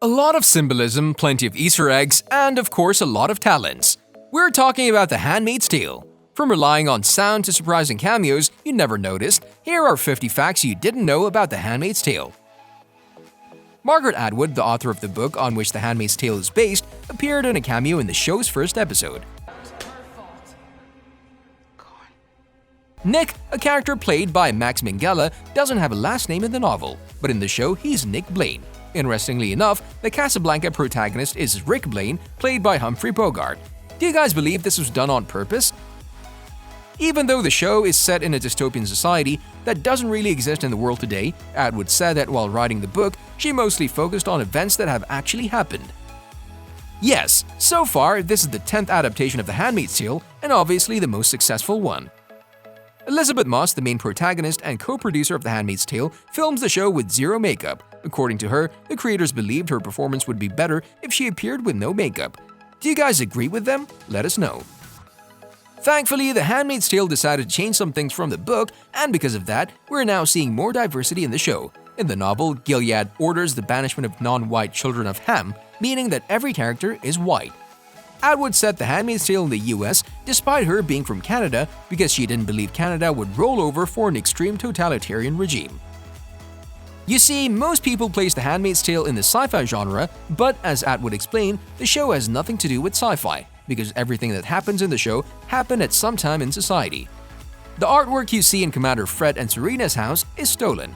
lot of symbolism, plenty of Easter eggs, and of course a lot of talents. We're talking about The Handmaid's Tale. From relying on sound to surprising cameos you never noticed, here are 50 facts you didn't know about The Handmaid's Tale. Margaret Atwood, the author of the book on which The Handmaid's Tale is based, appeared in a cameo in the show's first episode. Nick, a character played by Max Minghella, doesn't have a last name in the novel, but in the show he's Nick Blaine. Interestingly enough, the Casablanca protagonist is Rick Blaine, played by Humphrey Bogart. Do you guys believe this was done on purpose? Even though the show is set in a dystopian society that doesn't really exist in the world today, Atwood said that while writing the book, she mostly focused on events that have actually happened. Yes, so far this is the 10th adaptation of The Handmaid's Tale, and obviously the most successful one. Elisabeth Moss, the main protagonist and co-producer of The Handmaid's Tale, films the show with zero makeup. According to her, the creators believed her performance would be better if she appeared with no makeup. Do you guys agree with them? Let us know. Thankfully, The Handmaid's Tale decided to change some things from the book, and because of that, we're now seeing more diversity in the show. In the novel, Gilead orders the banishment of non-white children of Ham, meaning that every character is white. Atwood set The Handmaid's Tale in the US despite her being from Canada because she didn't believe Canada would roll over for an extreme totalitarian regime. You see, most people place The Handmaid's Tale in the sci-fi genre, but as Atwood explained, the show has nothing to do with sci-fi, because everything that happens in the show happened at some time in society. The artwork you see in Commander Fred and Serena's house is stolen.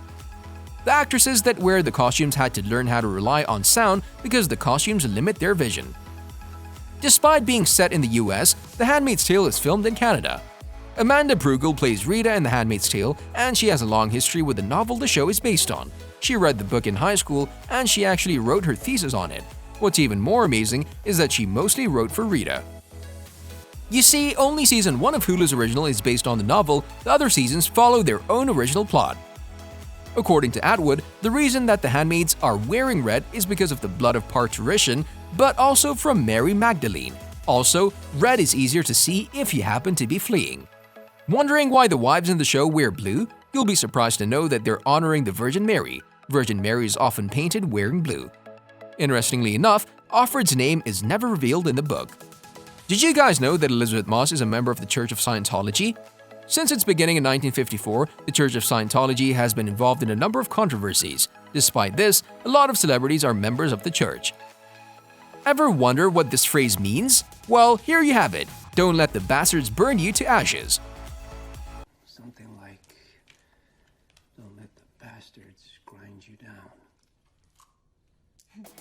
The actresses that wear the costumes had to learn how to rely on sound because the costumes limit their vision. Despite being set in the US, The Handmaid's Tale is filmed in Canada. Amanda Brugel plays Rita in The Handmaid's Tale, and she has a long history with the novel the show is based on. She read the book in high school, and she actually wrote her thesis on it. What's even more amazing is that she mostly wrote for Rita. You see, only season 1 of Hulu's original is based on the novel, the other seasons follow their own original plot. According to Atwood, the reason that the handmaids are wearing red is because of the blood of parturition, but also from Mary Magdalene. Also, red is easier to see if you happen to be fleeing. Wondering why the wives in the show wear blue? You'll be surprised to know that they're honoring the Virgin Mary. Virgin Mary is often painted wearing blue. Interestingly enough, Offred's name is never revealed in the book. Did you guys know that Elisabeth Moss is a member of the Church of Scientology? Since its beginning in 1954, the Church of Scientology has been involved in a number of controversies. Despite this, a lot of celebrities are members of the church. Ever wonder what this phrase means? Well, here you have it. Don't let the bastards burn you to ashes. Something like, don't let the bastards grind you down.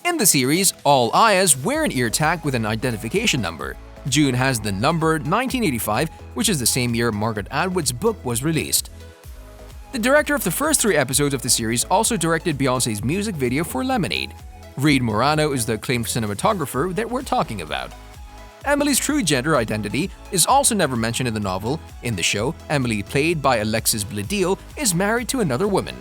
In the series, all Ayahs wear an ear tag with an identification number. June has the number 1985, which is the same year Margaret Atwood's book was released. The director of the first 3 episodes of the series also directed Beyoncé's music video for Lemonade. Reed Morano is the acclaimed cinematographer that we're talking about. Emily's true gender identity is also never mentioned in the novel. In the show, Emily, played by Alexis Bledel, is married to another woman.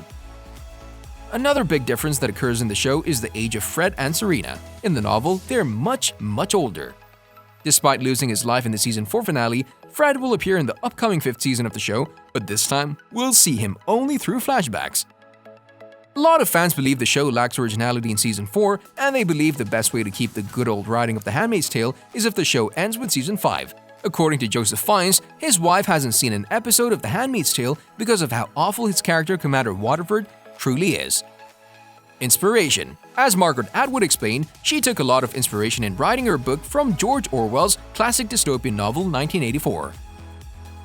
Another big difference that occurs in the show is the age of Fred and Serena. In the novel, they're much older. Despite losing his life in the season 4 finale, Fred will appear in the upcoming 5th season of the show, but this time, we'll see him only through flashbacks. A lot of fans believe the show lacks originality in season 4, and they believe the best way to keep the good old writing of The Handmaid's Tale is if the show ends with season 5. According to Joseph Fiennes, his wife hasn't seen an episode of The Handmaid's Tale because of how awful his character Commander Waterford truly is. Inspiration. As Margaret Atwood explained, she took a lot of inspiration in writing her book from George Orwell's classic dystopian novel 1984.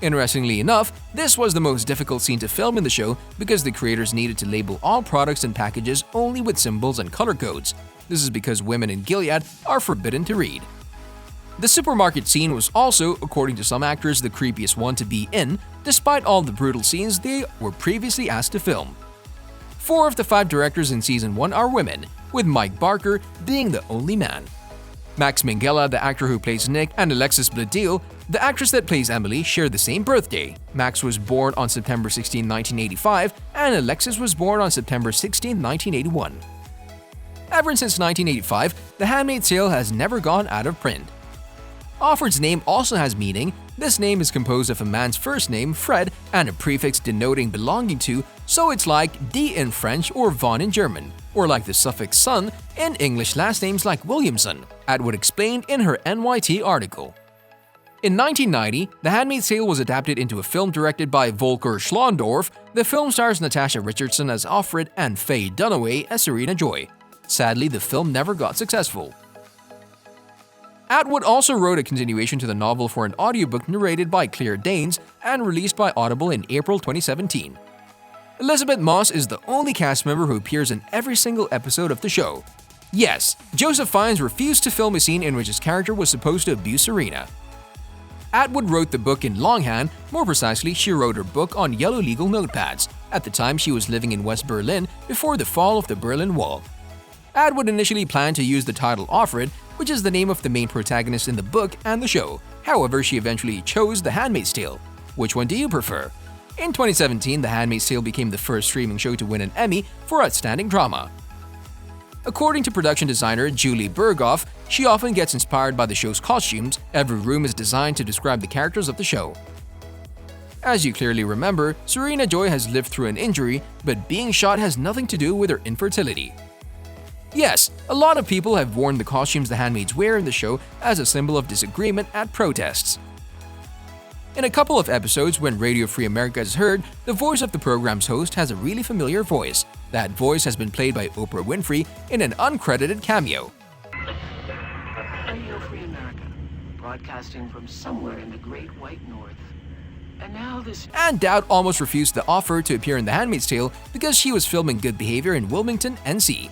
Interestingly enough, this was the most difficult scene to film in the show because the creators needed to label all products and packages only with symbols and color codes. This is because women in Gilead are forbidden to read. The supermarket scene was also, according to some actors, the creepiest one to be in, despite all the brutal scenes they were previously asked to film. 4 of the 5 directors in season 1 are women, with Mike Barker being the only man. Max Minghella, the actor who plays Nick, and Alexis Bledel, the actress that plays Emily, share the same birthday. Max was born on September 16, 1985, and Alexis was born on September 16, 1981. Ever since 1985, The Handmaid's Tale has never gone out of print. Offred's name also has meaning. This name is composed of a man's first name, Fred, and a prefix denoting belonging to, so it's like D in French or Von in German, or like the suffix son in English last names like Williamson, Atwood explained in her NYT article. In 1990, The Handmaid's Tale was adapted into a film directed by Volker Schlondorf. The film stars Natasha Richardson as Offred and Faye Dunaway as Serena Joy. Sadly, the film never got successful. Atwood also wrote a continuation to the novel for an audiobook narrated by Claire Danes and released by Audible in April 2017. Elisabeth Moss is the only cast member who appears in every single episode of the show. Yes, Joseph Fiennes refused to film a scene in which his character was supposed to abuse Serena. Atwood wrote the book in longhand, more precisely, she wrote her book on yellow legal notepads. At the time, she was living in West Berlin before the fall of the Berlin Wall. Atwood initially planned to use the title Offred, which is the name of the main protagonist in the book and the show. However, she eventually chose The Handmaid's Tale. Which one do you prefer? In 2017, The Handmaid's Tale became the first streaming show to win an Emmy for Outstanding Drama. According to production designer Julie Berghoff, she often gets inspired by the show's costumes. Every room is designed to describe the characters of the show. As you clearly remember, Serena Joy has lived through an injury, but being shot has nothing to do with her infertility. Yes, a lot of people have worn the costumes the handmaids wear in the show as a symbol of disagreement at protests. In a couple of episodes, when Radio Free America is heard, the voice of the program's host has a really familiar voice. That voice has been played by Oprah Winfrey in an uncredited cameo. Radio Free America, broadcasting from somewhere in the Great White North. And now this... And Dowd almost refused the offer to appear in The Handmaid's Tale because she was filming Good Behavior in Wilmington, NC.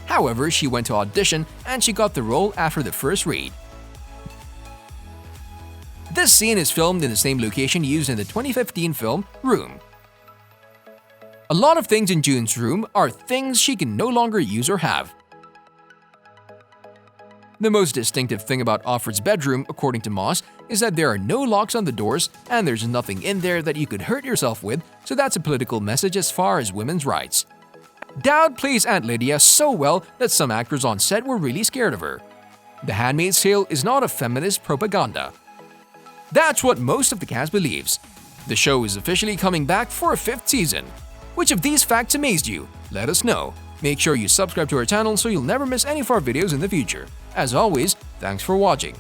However, she went to audition and she got the role after the first read. This scene is filmed in the same location used in the 2015 film Room. A lot of things in June's room are things she can no longer use or have. The most distinctive thing about Offred's bedroom, according to Moss, is that there are no locks on the doors and there's nothing in there that you could hurt yourself with, so that's a political message as far as women's rights. Dowd plays Aunt Lydia so well that some actors on set were really scared of her. The Handmaid's Tale is not a feminist propaganda. That's what most of the cast believes. The show is officially coming back for a 5th season. Which of these facts amazed you? Let us know. Make sure you subscribe to our channel so you'll never miss any of our videos in the future. As always, thanks for watching.